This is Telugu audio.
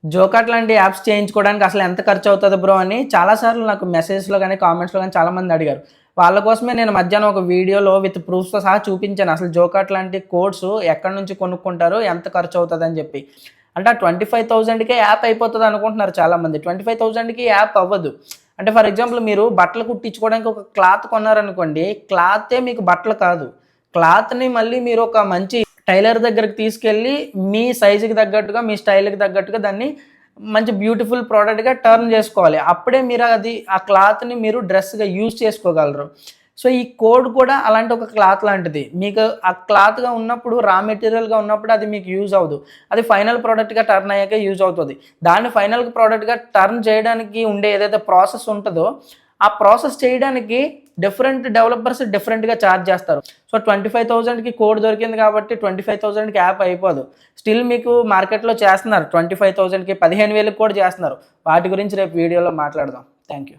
జోకట్ లాంటి యాప్స్ చేయించుకోవడానికి అసలు ఎంత ఖర్చు అవుతుంది బ్రో అని చాలాసార్లు నాకు మెసేజ్లో కానీ కామెంట్స్లో కానీ చాలామంది అడిగారు. వాళ్ళ కోసమే నేను మధ్యాహ్నం ఒక వీడియోలో విత్ ప్రూఫ్స్తో సహా చూపించాను అసలు జోకట్ లాంటి కోడ్స్ ఎక్కడి నుంచి కొనుక్కుంటారు, ఎంత ఖర్చు అవుతుంది అని చెప్పి. అంటే ఆ 25,000కే యాప్ అయిపోతుంది అనుకుంటున్నారు చాలామంది. 25,000కి యాప్ అవ్వదు. అంటే ఫర్ ఎగ్జాంపుల్ మీరు బట్టలు కుట్టించుకోవడానికి ఒక క్లాత్ కొన్నారనుకోండి, క్లాతే మీకు బట్టలు కాదు. క్లాత్ని మళ్ళీ మీరు ఒక మంచి టైలర్ దగ్గరికి తీసుకెళ్ళి మీ సైజుకి తగ్గట్టుగా, మీ స్టైల్కి తగ్గట్టుగా దాన్ని మంచి బ్యూటిఫుల్ ప్రోడక్ట్గా టర్న్ చేసుకోవాలి. అప్పుడే మీరు ఆ క్లాత్ని మీరు డ్రెస్గా యూజ్ చేసుకోగలరు. సో ఈ కోడ్ కూడా అలాంటి ఒక క్లాత్ లాంటిది. మీకు ఆ క్లాత్గా ఉన్నప్పుడు, రా మెటీరియల్గా ఉన్నప్పుడు అది మీకు యూజ్ అవ్వదు. అది ఫైనల్ ప్రోడక్ట్గా టర్న్ అయ్యాక యూజ్ అవుతుంది. దాన్ని ఫైనల్ ప్రోడక్ట్గా టర్న్ చేయడానికి ఉండే ఏదైతే ప్రాసెస్ ఉంటుందో ఆ ప్రాసెస్ చేయడానికి డిఫరెంట్ డెవలపర్స్ డిఫరెంట్గా ఛార్జ్ చేస్తారు. సో 25,000కి కోడ్ దొరికింది కాబట్టి 25,000కి యాప్ అయిపోదు. స్టిల్ మీకు మార్కెట్లో చేస్తున్నారు 25,000కి 15,000కి కూడా చేస్తున్నారు. వాటి గురించి రేపు వీడియోలో మాట్లాడదాం. Thank you.